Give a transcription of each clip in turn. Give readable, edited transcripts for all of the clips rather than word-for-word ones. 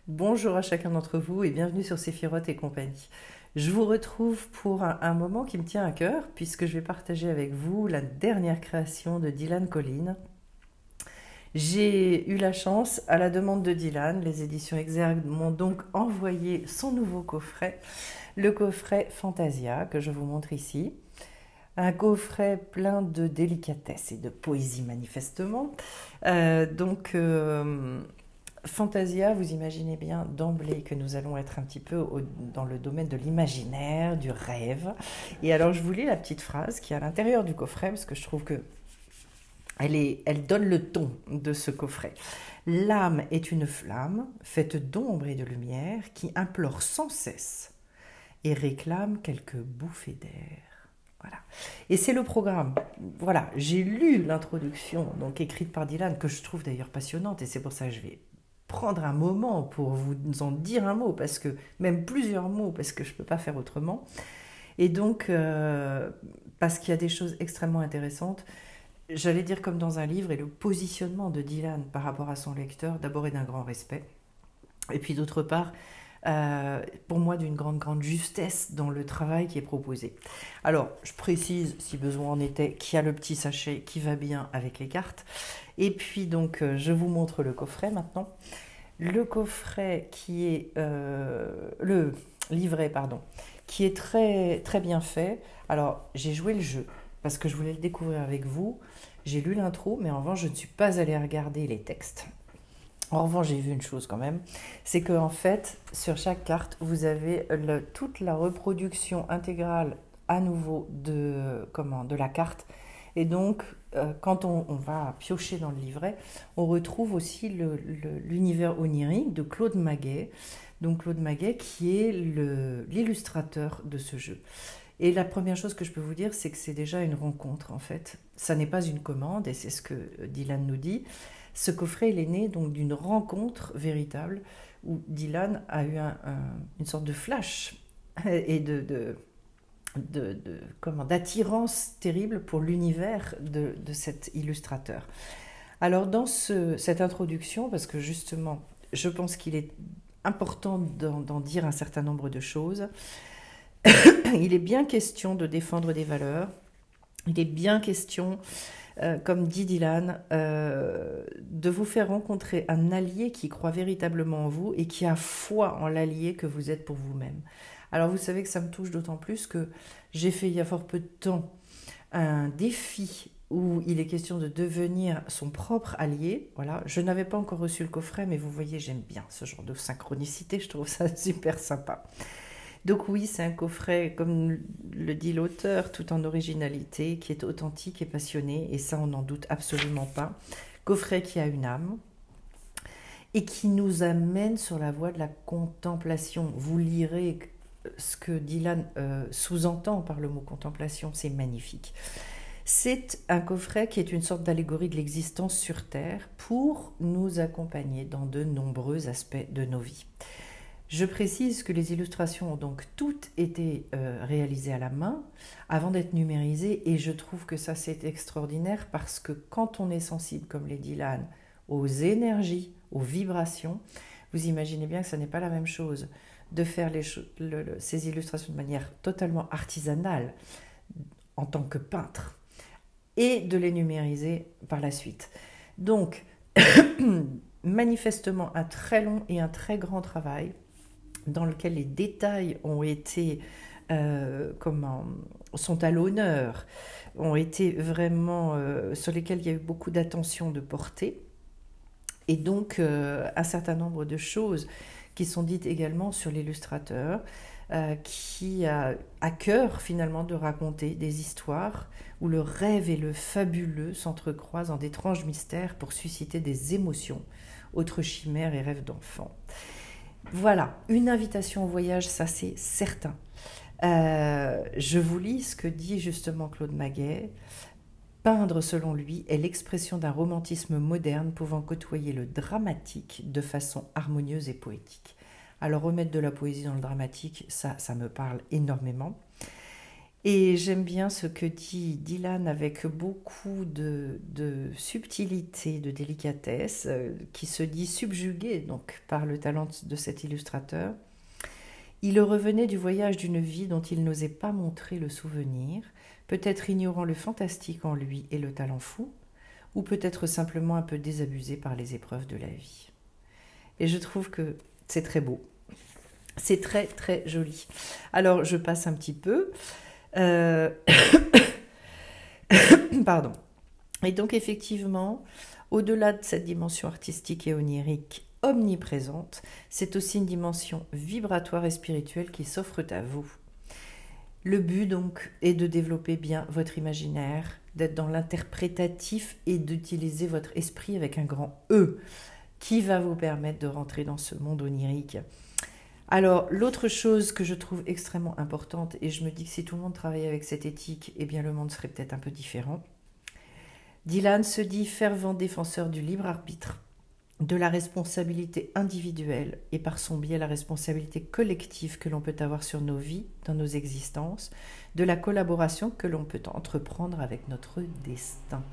Bonjour à chacun d'entre vous et bienvenue sur Séphiroth et compagnie. Je vous retrouve pour un moment qui me tient à cœur puisque je vais partager avec vous la dernière création de Dylan Collins. J'ai eu la chance, à la demande de Dylan, les éditions Exergue m'ont donc envoyé son nouveau coffret, le coffret Fantasia que je vous montre ici. Un coffret plein de délicatesse et de poésie manifestement. Fantasia, vous imaginez bien d'emblée que nous allons être un petit peu dans le domaine de l'imaginaire, du rêve. Et alors je vous lis la petite phrase qui est à l'intérieur du coffret parce que je trouve que elle donne le ton de ce coffret. L'âme est une flamme faite d'ombre et de lumière qui implore sans cesse et réclame quelques bouffées d'air. Voilà. Et c'est le programme. Voilà, j'ai lu l'introduction donc écrite par Dylan que je trouve d'ailleurs passionnante et c'est pour ça que je vais prendre un moment pour vous en dire un mot parce que même plusieurs mots parce que je ne peux pas faire autrement. Et donc parce qu'il y a des choses extrêmement intéressantes. J'allais dire comme dans un livre et le positionnement de Dylan par rapport à son lecteur d'abord est d'un grand respect et puis d'autre part pour moi d'une grande justesse dans le travail qui est proposé. Alors, je précise, si besoin en était, qu'il y a le petit sachet qui va bien avec les cartes. Et puis donc, je vous montre le coffret maintenant. Le coffret qui est le livret, pardon, qui est très bien fait. Alors, j'ai joué le jeu parce que je voulais le découvrir avec vous. J'ai lu l'intro, mais en revanche, je ne suis pas allée regarder les textes. En revanche, j'ai vu une chose quand même, c'est qu'en fait, sur chaque carte, vous avez toute la reproduction intégrale à nouveau de la carte. Et donc, quand on va piocher dans le livret, on retrouve aussi l'univers onirique de Claude Maguet. Donc Claude Maguet qui est l'illustrateur de ce jeu. Et la première chose que je peux vous dire, c'est que c'est déjà une rencontre en fait. Ça n'est pas une commande et c'est ce que Dylan nous dit. Ce coffret, il est né donc d'une rencontre véritable où Dylan a eu une sorte de flash et d'attirance terrible pour l'univers de cet illustrateur. Alors dans cette introduction, parce que justement, je pense qu'il est important d'en dire un certain nombre de choses, il est bien question de défendre des valeurs, il est bien question comme dit Dylan, de vous faire rencontrer un allié qui croit véritablement en vous et qui a foi en l'allié que vous êtes pour vous-même. Alors vous savez que ça me touche d'autant plus que j'ai fait il y a fort peu de temps un défi où il est question de devenir son propre allié. Voilà, je n'avais pas encore reçu le coffret, mais vous voyez, j'aime bien ce genre de synchronicité, je trouve ça super sympa. Donc oui, c'est un coffret, comme le dit l'auteur, tout en originalité, qui est authentique et passionné, et ça on n'en doute absolument pas. Coffret qui a une âme et qui nous amène sur la voie de la contemplation. Vous lirez ce que Dylan sous-entend par le mot contemplation, c'est magnifique. C'est un coffret qui est une sorte d'allégorie de l'existence sur Terre pour nous accompagner dans de nombreux aspects de nos vies. Je précise que les illustrations ont donc toutes été réalisées à la main avant d'être numérisées et je trouve que ça c'est extraordinaire parce que quand on est sensible comme les Dylan aux énergies, aux vibrations, vous imaginez bien que ça n'est pas la même chose de faire ces illustrations de manière totalement artisanale en tant que peintre et de les numériser par la suite. Donc manifestement un très long et un très grand travail dans lequel les détails ont été sont à l'honneur, ont été vraiment sur lesquels il y a eu beaucoup d'attention de portée, et donc un certain nombre de choses qui sont dites également sur l'illustrateur, qui a à cœur finalement de raconter des histoires où le rêve et le fabuleux s'entrecroisent en d'étranges mystères pour susciter des émotions, autres chimères et rêves d'enfants. Voilà, une invitation au voyage, ça c'est certain. Je vous lis ce que dit justement Claude Maguet. Peindre, selon lui, est l'expression d'un romantisme moderne pouvant côtoyer le dramatique de façon harmonieuse et poétique. Alors remettre de la poésie dans le dramatique, ça me parle énormément. Et j'aime bien ce que dit Dylan avec beaucoup de subtilité, de délicatesse, qui se dit subjugué donc par le talent de cet illustrateur. Il revenait du voyage d'une vie dont il n'osait pas montrer le souvenir, peut-être ignorant le fantastique en lui et le talent fou, ou peut-être simplement un peu désabusé par les épreuves de la vie. Et je trouve que c'est très beau. C'est très très joli. Alors je passe un petit peu. Euh, Pardon. Et donc effectivement, au-delà de cette dimension artistique et onirique omniprésente, c'est aussi une dimension vibratoire et spirituelle qui s'offre à vous. Le but donc est de développer bien votre imaginaire, d'être dans l'interprétatif et d'utiliser votre esprit avec un grand E qui va vous permettre de rentrer dans ce monde onirique. Alors, l'autre chose que je trouve extrêmement importante, et je me dis que si tout le monde travaillait avec cette éthique, eh bien le monde serait peut-être un peu différent. Dylan se dit fervent défenseur du libre arbitre, de la responsabilité individuelle et par son biais la responsabilité collective que l'on peut avoir sur nos vies, dans nos existences, de la collaboration que l'on peut entreprendre avec notre destin.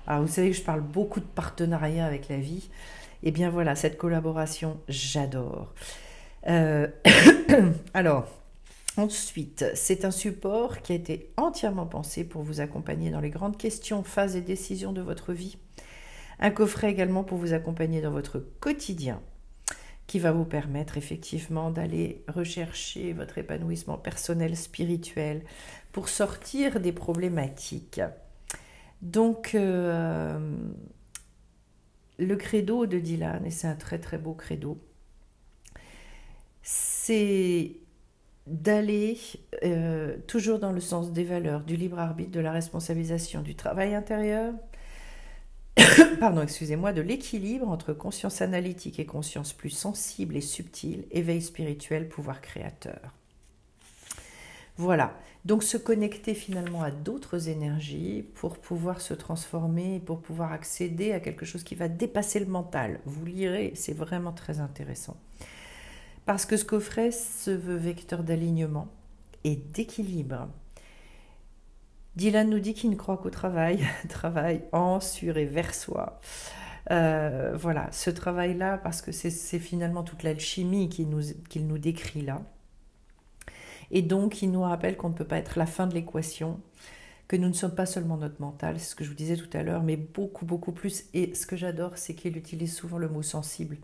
Alors, vous savez que je parle beaucoup de partenariat avec la vie. Eh bien voilà, cette collaboration, j'adore. Euh, Alors, ensuite, c'est un support qui a été entièrement pensé pour vous accompagner dans les grandes questions, phases et décisions de votre vie. Un coffret également pour vous accompagner dans votre quotidien, qui va vous permettre effectivement d'aller rechercher votre épanouissement personnel, spirituel, pour sortir des problématiques. Donc, le credo de Dylan, et c'est un très très beau credo, c'est d'aller toujours dans le sens des valeurs, du libre arbitre, de la responsabilisation, du travail intérieur, pardon, excusez-moi, de l'équilibre entre conscience analytique et conscience plus sensible et subtile, éveil spirituel, pouvoir créateur. Voilà, donc se connecter finalement à d'autres énergies pour pouvoir se transformer, pour pouvoir accéder à quelque chose qui va dépasser le mental. Vous lirez, c'est vraiment très intéressant. Parce que ce coffret se veut vecteur d'alignement et d'équilibre. Dylan nous dit qu'il ne croit qu'au travail, travail en, sur et vers soi. Voilà, ce travail-là, parce que c'est finalement toute l'alchimie qu'il nous décrit là. Et donc, il nous rappelle qu'on ne peut pas être la fin de l'équation, que nous ne sommes pas seulement notre mental, c'est ce que je vous disais tout à l'heure, mais beaucoup, beaucoup plus. Et ce que j'adore, c'est qu'il utilise souvent le mot sensible.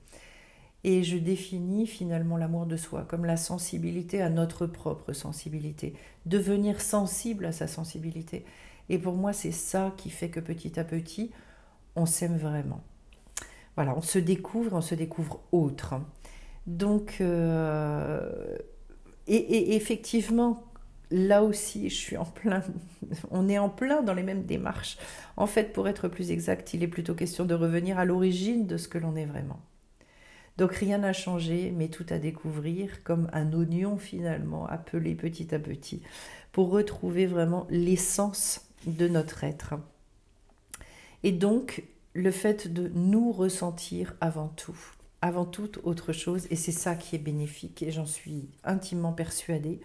Et je définis finalement l'amour de soi comme la sensibilité à notre propre sensibilité, devenir sensible à sa sensibilité. Et pour moi, c'est ça qui fait que petit à petit, on s'aime vraiment. Voilà, on se découvre autre. Donc, et effectivement, là aussi, on est en plein dans les mêmes démarches. En fait, pour être plus exact, il est plutôt question de revenir à l'origine de ce que l'on est vraiment. Donc rien n'a changé, mais tout à découvrir comme un oignon finalement, appelé petit à petit, pour retrouver vraiment l'essence de notre être. Et donc, le fait de nous ressentir avant toute autre chose, et c'est ça qui est bénéfique, et j'en suis intimement persuadée.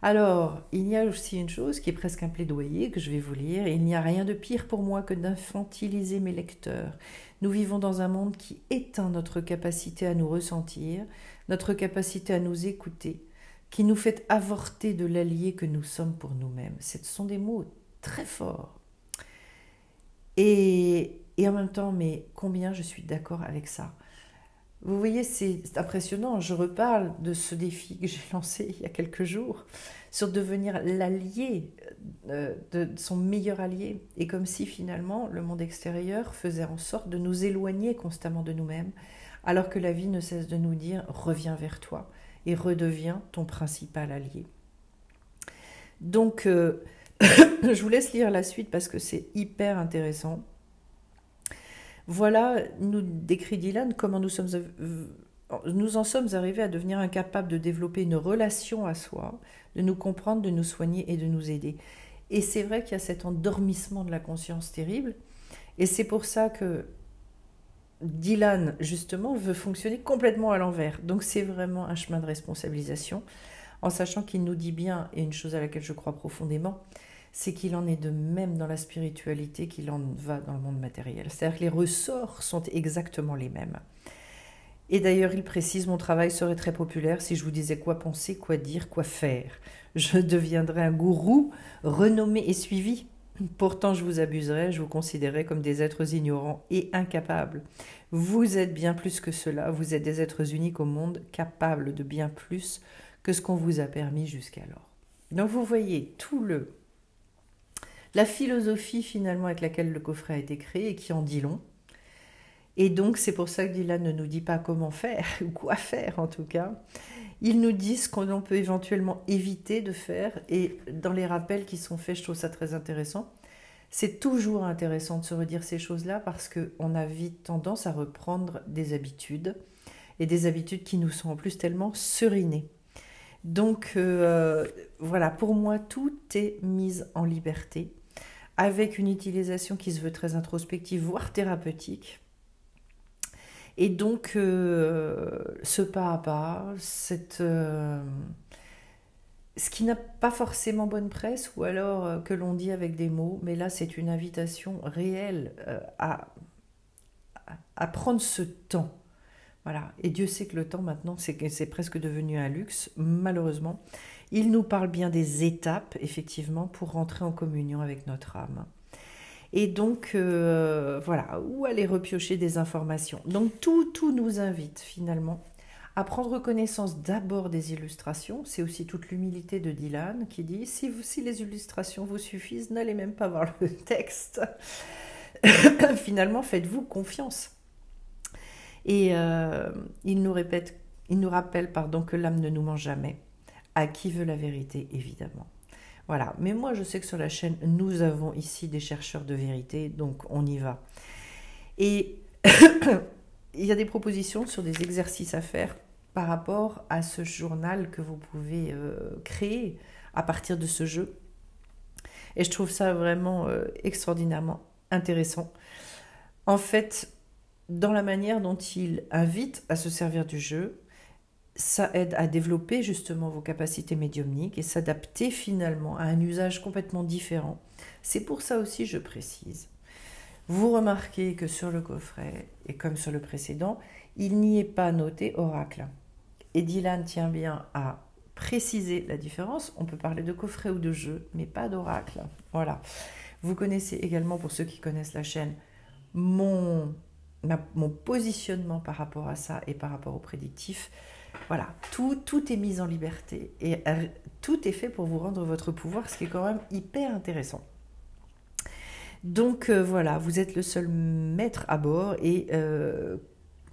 Alors, il y a aussi une chose qui est presque un plaidoyer que je vais vous lire. Il n'y a rien de pire pour moi que d'infantiliser mes lecteurs. Nous vivons dans un monde qui éteint notre capacité à nous ressentir, notre capacité à nous écouter, qui nous fait avorter de l'allié que nous sommes pour nous-mêmes. Ce sont des mots très forts. Et en même temps, mais combien je suis d'accord avec ça. Vous voyez, c'est impressionnant. Je reparle de ce défi que j'ai lancé il y a quelques jours sur devenir l'allié, de son meilleur allié. Et comme si finalement le monde extérieur faisait en sorte de nous éloigner constamment de nous-mêmes, alors que la vie ne cesse de nous dire « reviens vers toi et redeviens ton principal allié ». Donc, je vous laisse lire la suite parce que c'est hyper intéressant. Voilà, nous décrit Dylan, comment nous en sommes arrivés à devenir incapables de développer une relation à soi, de nous comprendre, de nous soigner et de nous aider. Et c'est vrai qu'il y a cet endormissement de la conscience terrible, et c'est pour ça que Dylan, justement, veut fonctionner complètement à l'envers. Donc c'est vraiment un chemin de responsabilisation en sachant qu'il nous dit bien, et une chose à laquelle je crois profondément, c'est qu'il en est de même dans la spiritualité qu'il en va dans le monde matériel. C'est-à-dire que les ressorts sont exactement les mêmes. Et d'ailleurs, il précise, mon travail serait très populaire si je vous disais quoi penser, quoi dire, quoi faire. Je deviendrais un gourou renommé et suivi. Pourtant, je vous abuserais, je vous considérais comme des êtres ignorants et incapables. Vous êtes bien plus que cela, vous êtes des êtres uniques au monde, capables de bien plus que ce qu'on vous a permis jusqu'alors. Donc vous voyez la philosophie finalement avec laquelle le coffret a été créé et qui en dit long. Et donc c'est pour ça que Dylan ne nous dit pas comment faire, ou quoi faire en tout cas. Il nous dit ce qu'on peut éventuellement éviter de faire, et dans les rappels qui sont faits, je trouve ça très intéressant. C'est toujours intéressant de se redire ces choses-là parce qu'on a vite tendance à reprendre des habitudes, et des habitudes qui nous sont en plus tellement serinées. Donc voilà, pour moi, tout est mis en liberté, avec une utilisation qui se veut très introspective, voire thérapeutique. Et donc, ce pas à pas, ce qui n'a pas forcément bonne presse, ou alors que l'on dit avec des mots, mais là c'est une invitation réelle à prendre ce temps. Voilà. Et Dieu sait que le temps maintenant, c'est presque devenu un luxe, malheureusement. Il nous parle bien des étapes, effectivement, pour rentrer en communion avec notre âme. Et donc, voilà, où aller repiocher des informations. Donc, tout nous invite, finalement, à prendre connaissance d'abord des illustrations. C'est aussi toute l'humilité de Dylan qui dit, si les illustrations vous suffisent, n'allez même pas voir le texte. Finalement, faites-vous confiance. Et il nous rappelle que l'âme ne nous ment jamais. À qui veut la vérité, évidemment. Voilà, mais moi je sais que sur la chaîne, nous avons ici des chercheurs de vérité, donc on y va. Et il y a des propositions sur des exercices à faire par rapport à ce journal que vous pouvez créer à partir de ce jeu. Et je trouve ça vraiment extraordinairement intéressant. En fait, dans la manière dont il invite à se servir du jeu, ça aide à développer justement vos capacités médiumniques et s'adapter finalement à un usage complètement différent. C'est pour ça aussi, je précise. Vous remarquez que sur le coffret, et comme sur le précédent, il n'y est pas noté oracle. Et Dylan tient bien à préciser la différence. On peut parler de coffret ou de jeu, mais pas d'oracle. Voilà. Vous connaissez également, pour ceux qui connaissent la chaîne, mon positionnement par rapport à ça et par rapport au prédictif. Voilà, tout est mis en liberté et tout est fait pour vous rendre votre pouvoir, ce qui est quand même hyper intéressant. Donc voilà, vous êtes le seul maître à bord et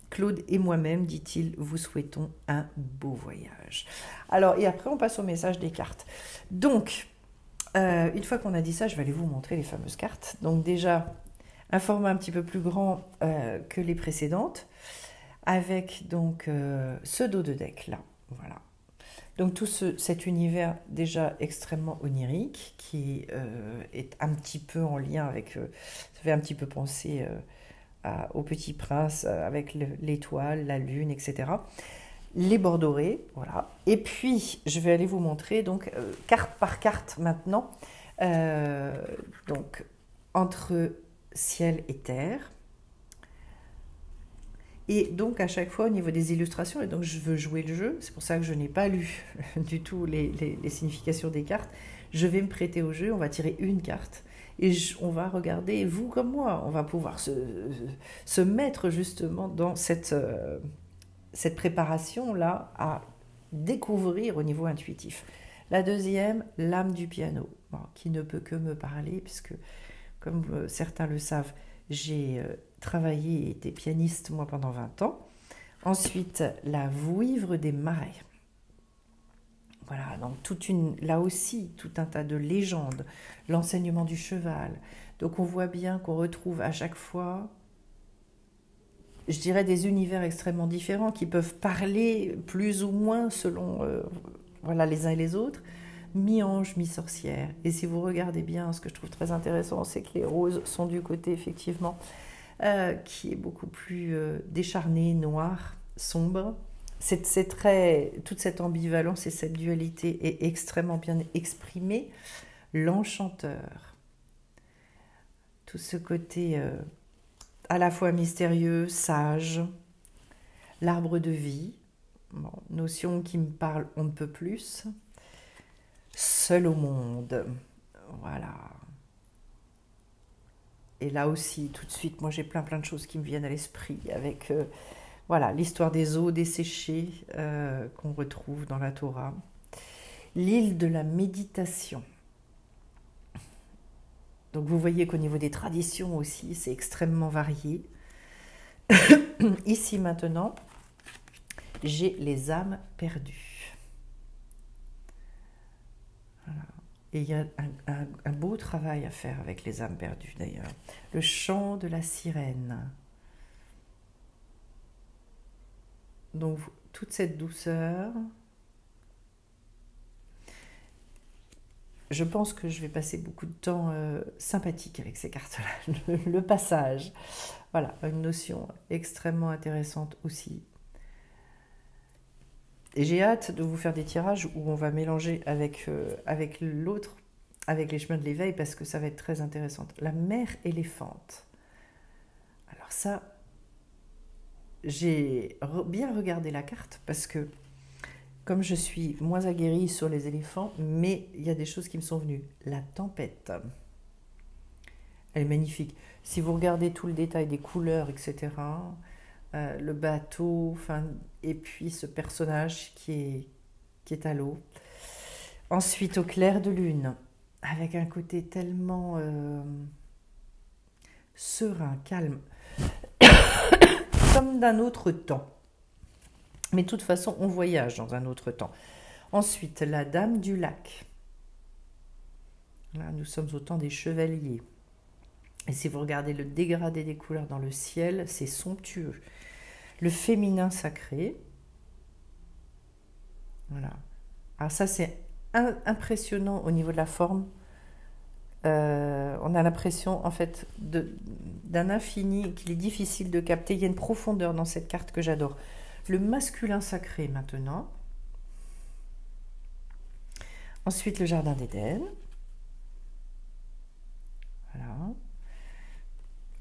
Claude et moi-même, dit-il, vous souhaitons un beau voyage. Alors, et après on passe au message des cartes. Donc, une fois qu'on a dit ça, je vais aller vous montrer les fameuses cartes. Donc déjà, un format un petit peu plus grand que les précédentes, avec donc ce dos de deck là, voilà. Donc tout cet univers déjà extrêmement onirique qui est un petit peu en lien avec, ça fait un petit peu penser au Petit Prince avec l'étoile, la lune, etc. Les bords dorés, voilà. Et puis je vais aller vous montrer donc carte par carte maintenant, donc entre ciel et terre. Et donc à chaque fois au niveau des illustrations, et donc je veux jouer le jeu, c'est pour ça que je n'ai pas lu du tout les significations des cartes, je vais me prêter au jeu, on va tirer une carte, et on va regarder, vous comme moi, on va pouvoir se mettre justement dans cette préparation-là à découvrir au niveau intuitif. La deuxième, l'âme du piano, bon, qui ne peut que me parler, puisque comme certains le savent, j'ai travaillé et été pianiste moi pendant 20 ans. Ensuite, la vouivre des marais. Voilà, donc là aussi, tout un tas de légendes, l'enseignement du cheval. Donc on voit bien qu'on retrouve à chaque fois, je dirais, des univers extrêmement différents qui peuvent parler plus ou moins selon voilà, les uns et les autres. Mi-ange, mi-sorcière. Et si vous regardez bien, ce que je trouve très intéressant, c'est que les roses sont du côté, effectivement, qui est beaucoup plus décharné, noir, sombre. toute cette ambivalence et cette dualité est extrêmement bien exprimée. L'enchanteur, tout ce côté à la fois mystérieux, sage, l'arbre de vie, bon, notion qui me parle on ne peut plus, seul au monde, voilà. Et là aussi, tout de suite, moi j'ai plein de choses qui me viennent à l'esprit avec voilà, l'histoire des eaux desséchées qu'on retrouve dans la Torah. L'île de la méditation. Donc vous voyez qu'au niveau des traditions aussi, c'est extrêmement varié. Ici maintenant, j'ai les âmes perdues. Voilà. Et il y a un beau travail à faire avec les âmes perdues d'ailleurs. Le chant de la sirène. Donc toute cette douceur. Je pense que je vais passer beaucoup de temps sympathique avec ces cartes-là. Le passage. Voilà, une notion extrêmement intéressante aussi. Et j'ai hâte de vous faire des tirages où on va mélanger avec l'autre, avec les chemins de l'éveil, parce que ça va être très intéressant. La mère éléphante. Alors ça, j'ai bien regardé la carte, parce que comme je suis moins aguerrie sur les éléphants, mais il y a des choses qui me sont venues. La tempête. Elle est magnifique. Si vous regardez tout le détail des couleurs, etc., le bateau, enfin, et puis ce personnage qui est à l'eau. Ensuite, au clair de lune, avec un côté tellement serein, calme, comme d'un autre temps. Mais de toute façon, on voyage dans un autre temps. Ensuite, la dame du lac. Là, nous sommes au temps des chevaliers. Et si vous regardez le dégradé des couleurs dans le ciel, c'est somptueux. Le féminin sacré. Voilà. Alors ça, c'est impressionnant au niveau de la forme. On a l'impression, en fait, d'un infini qu'il est difficile de capter. Il y a une profondeur dans cette carte que j'adore. Le masculin sacré, maintenant. Ensuite, le jardin d'Éden. Voilà.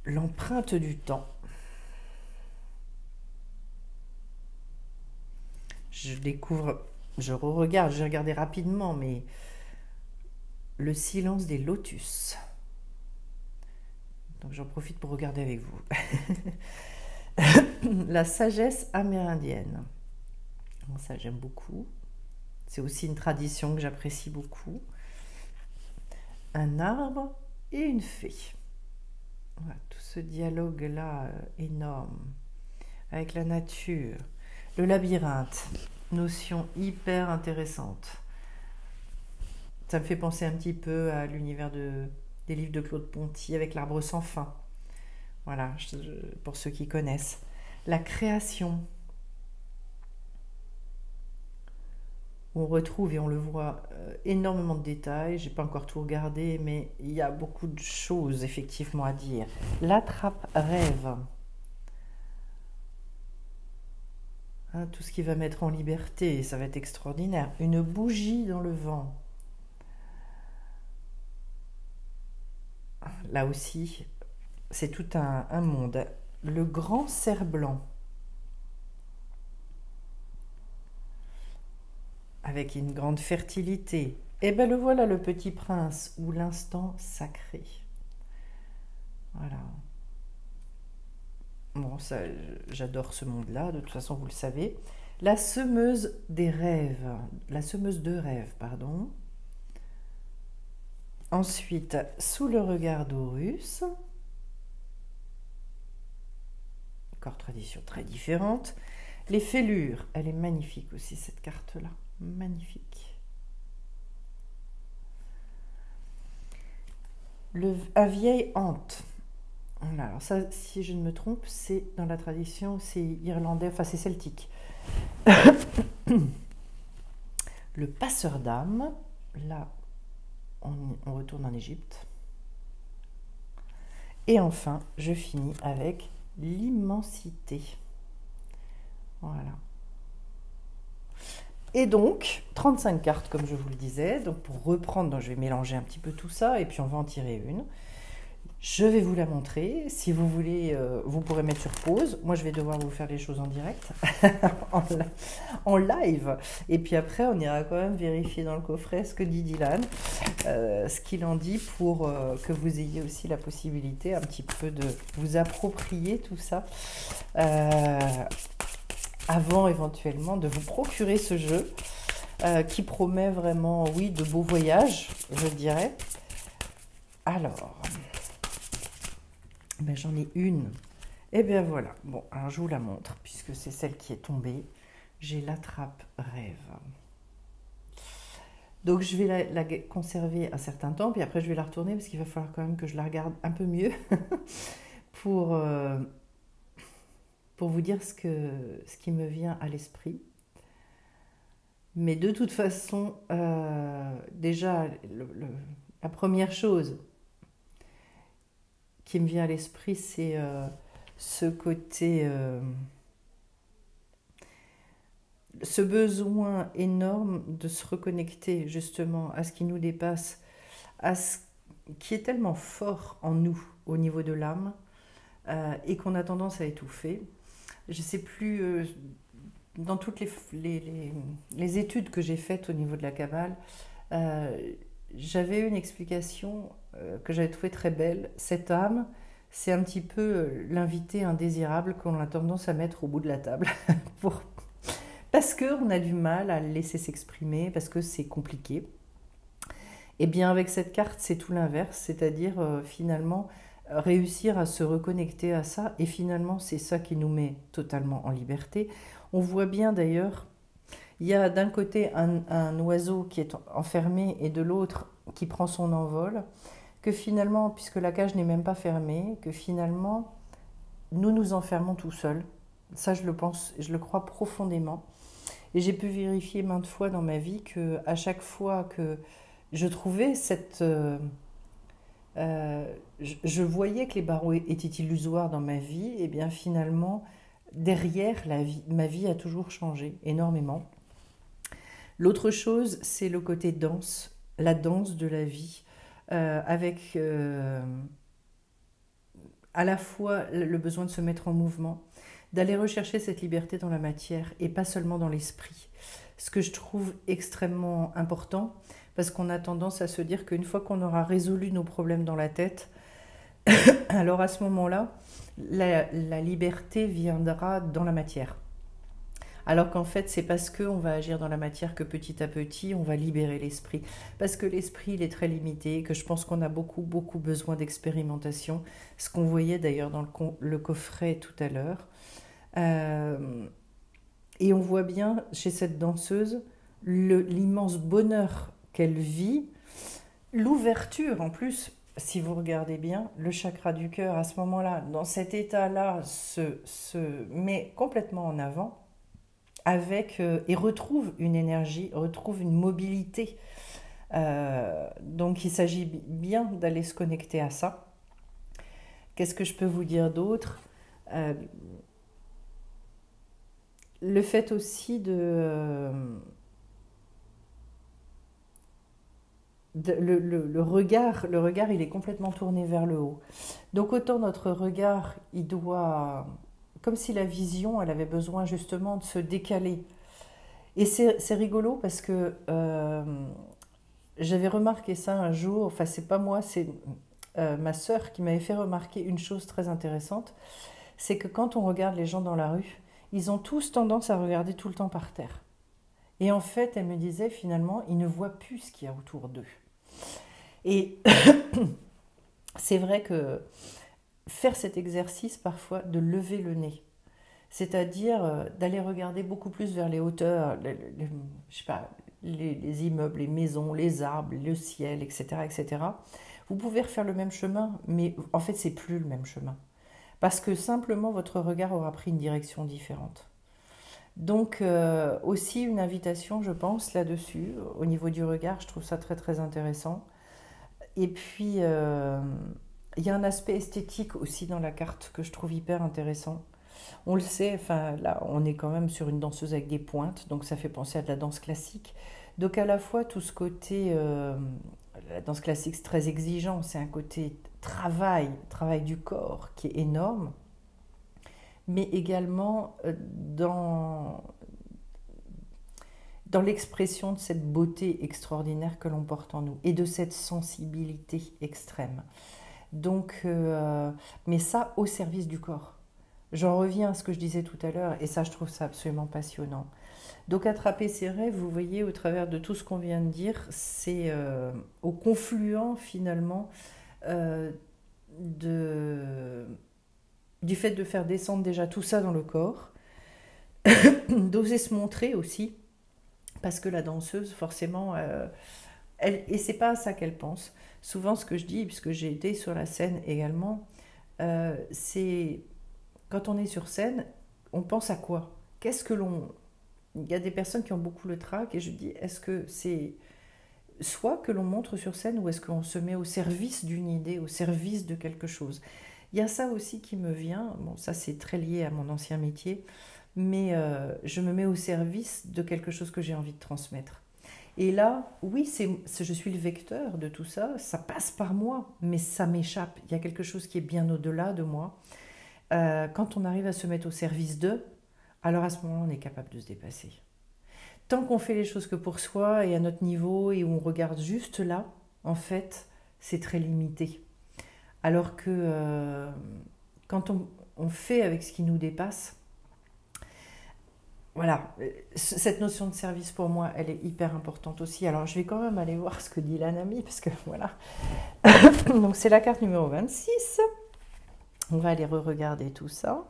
L'empreinte du temps. Je découvre, je re-regarde, j'ai regardé rapidement, mais le silence des lotus. Donc j'en profite pour regarder avec vous. La sagesse amérindienne. Ça, j'aime beaucoup. C'est aussi une tradition que j'apprécie beaucoup. Un arbre et une fée. Voilà, tout ce dialogue-là énorme avec la nature. Le labyrinthe, notion hyper intéressante. Ça me fait penser un petit peu à l'univers des livres de Claude Ponty avec l'arbre sans fin. Voilà, pour ceux qui connaissent. La création. On retrouve et on le voit énormément de détails. J'ai pas encore tout regardé, mais il y a beaucoup de choses effectivement à dire. L'attrape-rêve. Hein, tout ce qui va mettre en liberté, ça va être extraordinaire. Une bougie dans le vent. Là aussi, c'est tout un monde. Le grand cerf-blanc. Avec une grande fertilité. Et bien le voilà, le petit prince, ou l'instant sacré. Voilà. Bon, ça, j'adore ce monde-là, de toute façon, vous le savez. La semeuse des rêves. La semeuse de rêves, pardon. Ensuite, sous le regard d'Horus. Encore tradition très différente. Les fêlures. Elle est magnifique aussi, cette carte-là. Magnifique. Un vieil hante. Voilà, alors ça, si je ne me trompe, c'est dans la tradition, c'est irlandais, enfin c'est celtique. Le passeur d'âme, là, on retourne en Égypte. Et enfin, je finis avec l'immensité. Voilà. Et donc, 35 cartes, comme je vous le disais. Donc, pour reprendre, donc, je vais mélanger un petit peu tout ça et puis on va en tirer une. Je vais vous la montrer. Si vous voulez, vous pourrez mettre sur pause. Moi, je vais devoir vous faire les choses en direct, en, en live. Et puis après, on ira quand même vérifier dans le coffret ce que dit Dylan, ce qu'il en dit pour que vous ayez aussi la possibilité un petit peu de vous approprier tout ça avant éventuellement de vous procurer ce jeu qui promet vraiment, oui, de beaux voyages, je dirais. Alors... Ben, j'en ai une. Et bien voilà. Bon, alors je vous la montre, puisque c'est celle qui est tombée. J'ai l'attrape rêve. Donc je vais la conserver un certain temps, puis après je vais la retourner, parce qu'il va falloir quand même que je la regarde un peu mieux pour, pour vous dire ce qui me vient à l'esprit. Mais de toute façon, déjà, la première chose qui me vient à l'esprit, c'est ce côté, ce besoin énorme de se reconnecter justement à ce qui nous dépasse, à ce qui est tellement fort en nous au niveau de l'âme et qu'on a tendance à étouffer. Je ne sais plus, dans toutes les études que j'ai faites au niveau de la Kabbale, j'avais une explication que j'avais trouvée très belle. Cette âme, c'est un petit peu l'invité indésirable qu'on a tendance à mettre au bout de la table parce qu'on a du mal à le laisser s'exprimer, parce que c'est compliqué. Et bien avec cette carte, c'est tout l'inverse, c'est-à-dire finalement réussir à se reconnecter à ça, et finalement c'est ça qui nous met totalement en liberté. On voit bien d'ailleurs, il y a d'un côté un oiseau qui est enfermé et de l'autre qui prend son envol, que finalement, puisque la cage n'est même pas fermée, que finalement nous nous enfermons tout seuls. Ça je le pense, je le crois profondément. Et j'ai pu vérifier maintes fois dans ma vie que à chaque fois que je trouvais cette... je voyais que les barreaux étaient illusoires dans ma vie, et bien finalement, derrière, ma vie a toujours changé énormément. L'autre chose, c'est le côté danse, la danse de la vie, avec à la fois le besoin de se mettre en mouvement, d'aller rechercher cette liberté dans la matière et pas seulement dans l'esprit. Ce que je trouve extrêmement important, parce qu'on a tendance à se dire qu'une fois qu'on aura résolu nos problèmes dans la tête, alors à ce moment-là, la liberté viendra dans la matière. Alors qu'en fait, c'est parce qu'on va agir dans la matière que petit à petit, on va libérer l'esprit. Parce que l'esprit, il est très limité, que je pense qu'on a beaucoup, beaucoup besoin d'expérimentation. Ce qu'on voyait d'ailleurs dans le coffret tout à l'heure. Et on voit bien chez cette danseuse l'immense bonheur qu'elle vit, l'ouverture en plus. Si vous regardez bien, le chakra du cœur, à ce moment-là, dans cet état-là, se met complètement en avant et retrouve une énergie, retrouve une mobilité. Donc il s'agit bien d'aller se connecter à ça. Qu'est-ce que je peux vous dire d'autre ? Le fait aussi le regard, il est complètement tourné vers le haut. Donc autant notre regard, il doit, comme si la vision, elle avait besoin justement de se décaler. Et c'est rigolo parce que j'avais remarqué ça un jour, enfin c'est pas moi, c'est ma sœur qui m'avait fait remarquer une chose très intéressante, c'est que quand on regarde les gens dans la rue, ils ont tous tendance à regarder tout le temps par terre. Et en fait, elle me disait, finalement, ils ne voient plus ce qu'il y a autour d'eux. Et c'est vrai que faire cet exercice, parfois, de lever le nez, c'est-à-dire d'aller regarder beaucoup plus vers les hauteurs, je sais pas, les immeubles, les maisons, les arbres, le ciel, etc., etc. Vous pouvez refaire le même chemin, mais en fait, c'est plus le même chemin. Parce que simplement, votre regard aura pris une direction différente. Donc, aussi une invitation, je pense, là-dessus, au niveau du regard, je trouve ça très, très intéressant. Et puis, il y a un aspect esthétique aussi dans la carte que je trouve hyper intéressant. On le sait, enfin là, on est quand même sur une danseuse avec des pointes, donc ça fait penser à de la danse classique. Donc à la fois tout ce côté, la danse classique c'est très exigeant, c'est un côté travail du corps qui est énorme, mais également dans l'expression de cette beauté extraordinaire que l'on porte en nous et de cette sensibilité extrême. Donc, mais ça au service du corps. J'en reviens à ce que je disais tout à l'heure, et ça, je trouve ça absolument passionnant. Donc, attraper ses rêves, vous voyez, au travers de tout ce qu'on vient de dire, c'est au confluent, finalement, euh, de, du fait de faire descendre déjà tout ça dans le corps, d'oser se montrer aussi, parce que la danseuse, forcément, et c'est pas à ça qu'elle pense. Souvent, ce que je dis, puisque j'ai été sur la scène également, c'est quand on est sur scène, on pense à quoi? Qu'est-ce que l'on... Il y a des personnes qui ont beaucoup le trac et je dis, est-ce que c'est soit que l'on montre sur scène ou est-ce qu'on se met au service d'une idée, au service de quelque chose? Il y a ça aussi qui me vient, bon ça c'est très lié à mon ancien métier, mais je me mets au service de quelque chose que j'ai envie de transmettre. Et là, oui, je suis le vecteur de tout ça, ça passe par moi, mais ça m'échappe. Il y a quelque chose qui est bien au-delà de moi. Quand on arrive à se mettre au service d'eux, alors à ce moment-là, on est capable de se dépasser. Tant qu'on fait les choses que pour soi et à notre niveau et où on regarde juste là, en fait, c'est très limité. Alors que quand on fait avec ce qui nous dépasse, voilà, cette notion de service pour moi, elle est hyper importante aussi. Alors je vais quand même aller voir ce que dit l'ANAMI, parce que voilà. Donc c'est la carte numéro 26. On va aller re-regarder tout ça.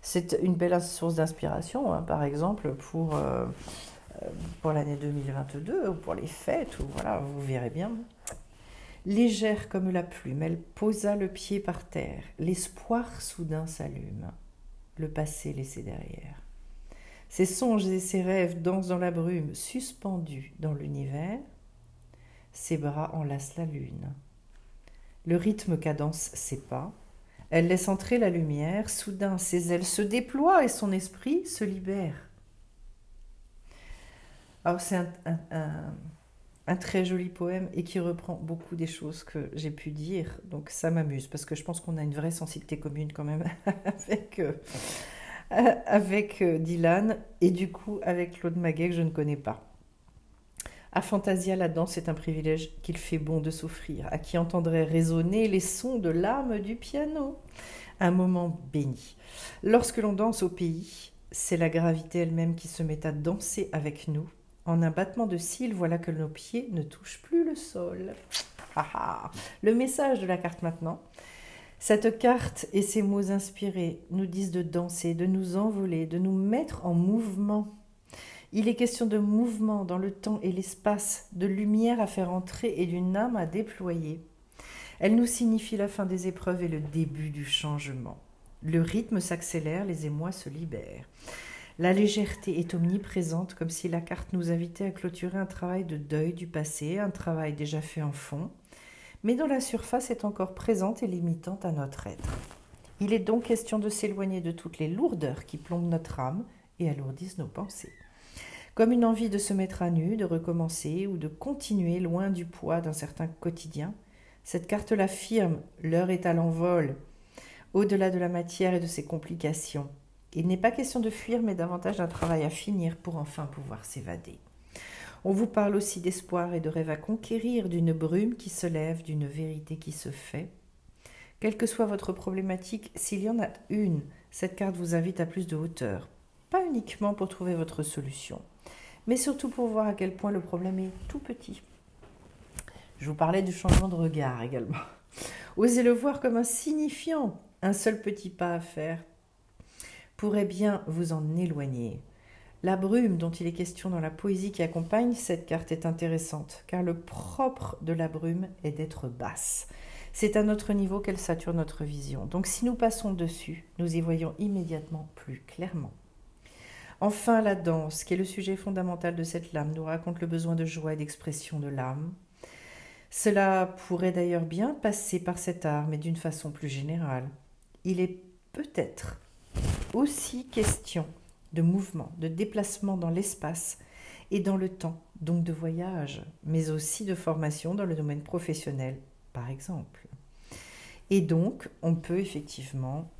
C'est une belle source d'inspiration, hein, par exemple, pour l'année 2022, ou pour les fêtes, ou voilà, vous verrez bien. Légère comme la plume, elle posa le pied par terre. L'espoir soudain s'allume. Le passé laissé derrière. Ses songes et ses rêves dansent dans la brume, suspendus dans l'univers. Ses bras enlacent la lune. Le rythme cadence ses pas. Elle laisse entrer la lumière. Soudain, ses ailes se déploient et son esprit se libère. Alors, c'est un très joli poème et qui reprend beaucoup des choses que j'ai pu dire. Donc, ça m'amuse parce que je pense qu'on a une vraie sensibilité commune quand même avec Dylan et du coup avec Claude Maguet que je ne connais pas. À Fantasia, la danse est un privilège qu'il fait bon de s'offrir, à qui entendrait résonner les sons de l'âme du piano. Un moment béni. Lorsque l'on danse au pays, c'est la gravité elle-même qui se met à danser avec nous. En un battement de cils, voilà que nos pieds ne touchent plus le sol. Ah ah. Le message de la carte maintenant. Cette carte et ses mots inspirés nous disent de danser, de nous envoler, de nous mettre en mouvement. Il est question de mouvement dans le temps et l'espace, de lumière à faire entrer et d'une âme à déployer. Elle nous signifie la fin des épreuves et le début du changement. Le rythme s'accélère, les émois se libèrent. La légèreté est omniprésente, comme si la carte nous invitait à clôturer un travail de deuil du passé, un travail déjà fait en fond, mais dont la surface est encore présente et limitante à notre être. Il est donc question de s'éloigner de toutes les lourdeurs qui plombent notre âme et alourdissent nos pensées. Comme une envie de se mettre à nu, de recommencer ou de continuer loin du poids d'un certain quotidien, cette carte l'affirme, l'heure est à l'envol, au-delà de la matière et de ses complications. Il n'est pas question de fuir, mais davantage d'un travail à finir pour enfin pouvoir s'évader. On vous parle aussi d'espoir et de rêve à conquérir, d'une brume qui se lève, d'une vérité qui se fait. Quelle que soit votre problématique, s'il y en a une, cette carte vous invite à plus de hauteur. Pas uniquement pour trouver votre solution, mais surtout pour voir à quel point le problème est tout petit. Je vous parlais du changement de regard également. Osez le voir comme un signifiant, un seul petit pas à faire pourrait bien vous en éloigner. La brume dont il est question dans la poésie qui accompagne cette carte est intéressante, car le propre de la brume est d'être basse. C'est à notre niveau qu'elle sature notre vision. Donc si nous passons dessus, nous y voyons immédiatement plus clairement. Enfin, la danse, qui est le sujet fondamental de cette lame, nous raconte le besoin de joie et d'expression de l'âme. Cela pourrait d'ailleurs bien passer par cet art, mais d'une façon plus générale. Il est peut-être aussi question de mouvement, de déplacement dans l'espace et dans le temps, donc de voyage, mais aussi de formation dans le domaine professionnel, par exemple. Et donc, on peut effectivement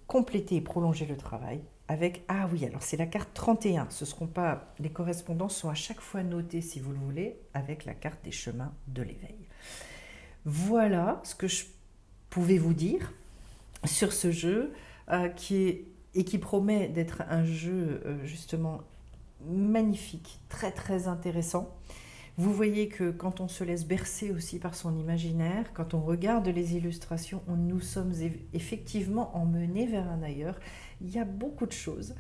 compléter et prolonger le travail avec, ah oui, alors c'est la carte 31, ce seront pas, les correspondances sont à chaque fois notées, si vous le voulez, avec la carte des chemins de l'éveil. Voilà ce que je pouvais vous dire sur ce jeu qui promet d'être un jeu justement magnifique, très très intéressant. Vous voyez que quand on se laisse bercer aussi par son imaginaire, quand on regarde les illustrations, nous sommes effectivement emmenés vers un ailleurs. Il y a beaucoup de choses.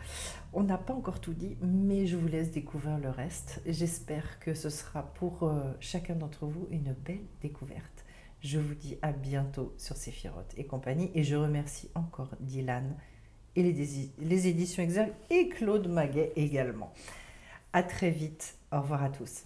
On n'a pas encore tout dit, mais je vous laisse découvrir le reste. J'espère que ce sera pour chacun d'entre vous une belle découverte. Je vous dis à bientôt sur Séphiroth et compagnie, et je remercie encore Dylan et les éditions Exergue et Claude Maguet également. À très vite. Au revoir à tous.